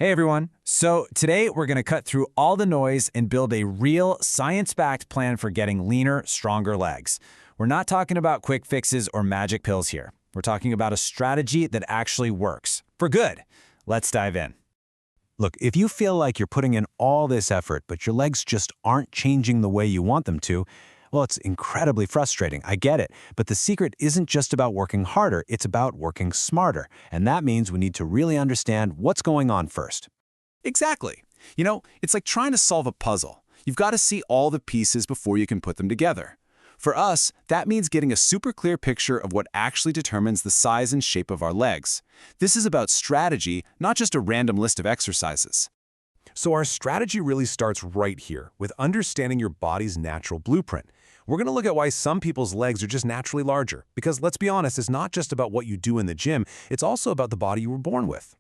Hey everyone. So today we're going to cut through all the noise and build a real science-backed plan for getting leaner, stronger legs. We're not talking about quick fixes or magic pills here. We're talking about a strategy that actually works. For good. Let's dive in. Look, if you feel like you're putting in all this effort, but your legs just aren't changing the way you want them to, well, it's incredibly frustrating. I get it. But the secret isn't just about working harder, it's about working smarter. And that means we need to really understand what's going on first. Exactly. It's like trying to solve a puzzle. You've got to see all the pieces before you can put them together. For us, that means getting a super clear picture of what actually determines the size and shape of our legs. This is about strategy, not just a random list of exercises. So our strategy really starts right here, with understanding your body's natural blueprint. We're going to look at why some people's legs are just naturally larger, because let's be honest, it's not just about what you do in the gym, it's also about the body you were born with.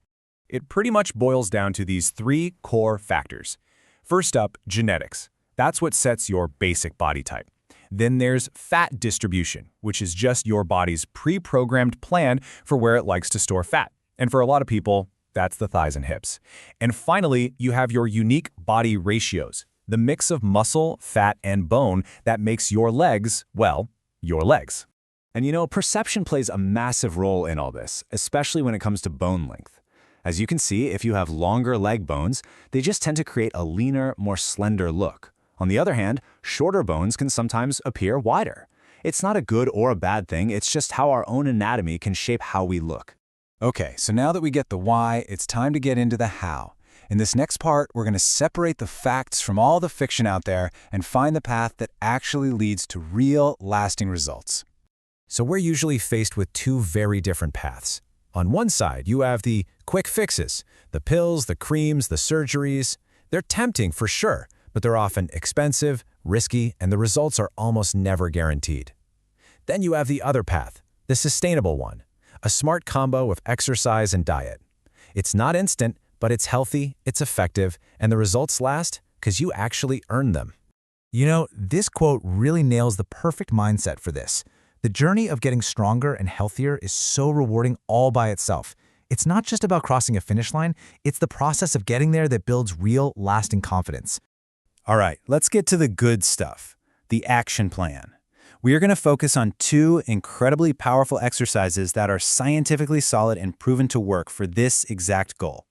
It pretty much boils down to these three core factors. First up, genetics. That's what sets your basic body type. Then there's fat distribution, which is just your body's pre-programmed plan for where it likes to store fat. And for a lot of people, that's the thighs and hips. And finally, you have your unique body ratios, the mix of muscle, fat, and bone that makes your legs, well, your legs. And perception plays a massive role in all this, especially when it comes to bone length. As you can see, if you have longer leg bones, they just tend to create a leaner, more slender look. On the other hand, shorter bones can sometimes appear wider. It's not a good or a bad thing, it's just how our own anatomy can shape how we look. Okay, so now that we get the why, it's time to get into the how. In this next part, we're going to separate the facts from all the fiction out there and find the path that actually leads to real, lasting results. So we're usually faced with two very different paths. On one side, you have the quick fixes, the pills, the creams, the surgeries. They're tempting for sure, but they're often expensive, risky, and the results are almost never guaranteed. Then you have the other path, the sustainable one, a smart combo of exercise and diet. It's not instant, but it's healthy, it's effective, and the results last because you actually earned them. This quote really nails the perfect mindset for this. The journey of getting stronger and healthier is so rewarding all by itself. It's not just about crossing a finish line, it's the process of getting there that builds real, lasting confidence. All right, let's get to the good stuff, the action plan. We are going to focus on two incredibly powerful exercises that are scientifically solid and proven to work for this exact goal.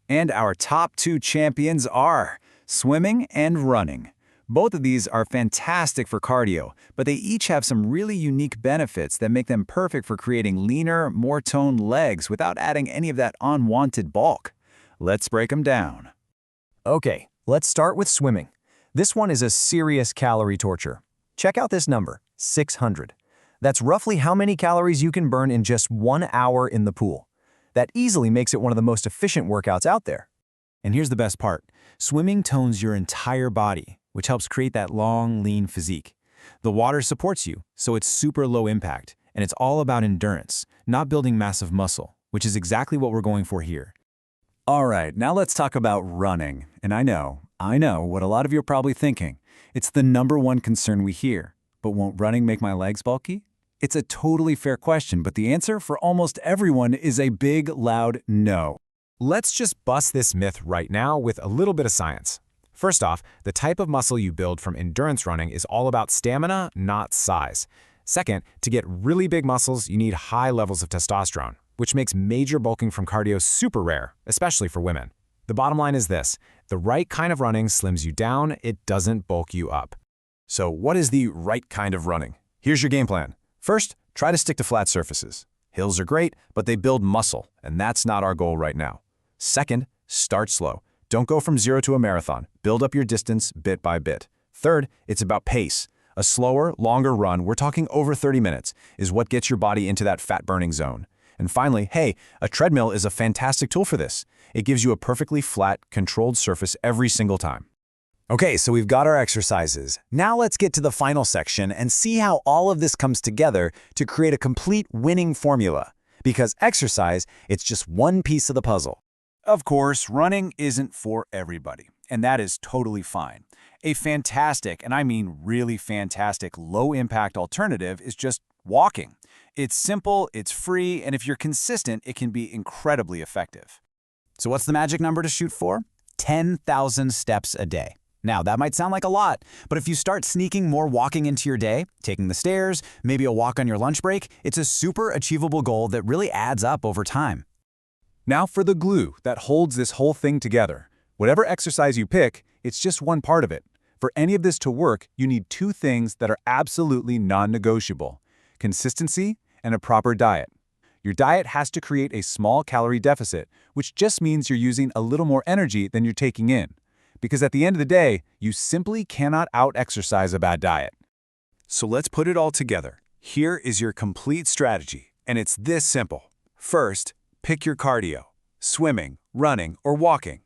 And our top two champions are swimming and running. Both of these are fantastic for cardio, but they each have some really unique benefits that make them perfect for creating leaner, more toned legs without adding any of that unwanted bulk. Let's break them down. Okay, let's start with swimming. This one is a serious calorie torture. Check out this number, 600. That's roughly how many calories you can burn in just 1 hour in the pool. That easily makes it one of the most efficient workouts out there. And here's the best part. Swimming tones your entire body, which helps create that long, lean physique. The water supports you, so it's super low impact, and it's all about endurance, not building massive muscle, which is exactly what we're going for here. All right, now let's talk about running. And I know what a lot of you are probably thinking. It's the #1 concern we hear. But won't running make my legs bulky? It's a totally fair question, but the answer for almost everyone is a big, loud no. Let's just bust this myth right now with a little bit of science. First off, the type of muscle you build from endurance running is all about stamina, not size. Second, to get really big muscles, you need high levels of testosterone, which makes major bulking from cardio super rare, especially for women. The bottom line is this: the right kind of running slims you down, it doesn't bulk you up. So what is the right kind of running? Here's your game plan. First, try to stick to flat surfaces. Hills are great, but they build muscle, and that's not our goal right now. Second, start slow. Don't go from 0 to a marathon. Build up your distance bit by bit. Third, it's about pace. A slower, longer run, we're talking over 30 minutes, is what gets your body into that fat-burning zone. And finally, hey, a treadmill is a fantastic tool for this. It gives you a perfectly flat, controlled surface every single time. Okay, so we've got our exercises. Now let's get to the final section and see how all of this comes together to create a complete winning formula. Because exercise, it's just one piece of the puzzle. Of course, running isn't for everybody, and that is totally fine. A fantastic, and I mean really fantastic, low-impact alternative is just walking. It's simple, it's free, and if you're consistent, it can be incredibly effective. So what's the magic number to shoot for? 10,000 steps a day. Now, that might sound like a lot, but if you start sneaking more walking into your day, taking the stairs, maybe a walk on your lunch break, it's a super achievable goal that really adds up over time. Now for the glue that holds this whole thing together. Whatever exercise you pick, it's just one part of it. For any of this to work, you need two things that are absolutely non-negotiable: consistency and a proper diet. Your diet has to create a small calorie deficit, which just means you're using a little more energy than you're taking in. Because at the end of the day, you simply cannot out-exercise a bad diet. So let's put it all together. Here is your complete strategy, and it's this simple. First, pick your cardio: swimming, running, or walking.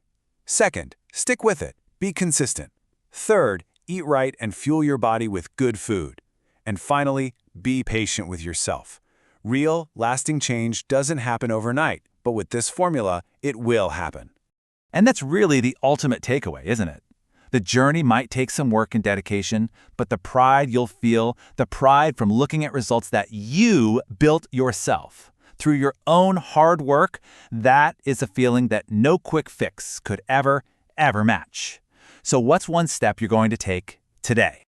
Second, stick with it. Be consistent. Third, eat right and fuel your body with good food. And finally, be patient with yourself. Real, lasting change doesn't happen overnight, but with this formula, it will happen. And that's really the ultimate takeaway, isn't it? The journey might take some work and dedication, but the pride you'll feel, the pride from looking at results that you built yourself through your own hard work, that is a feeling that no quick fix could ever match. So what's one step you're going to take today?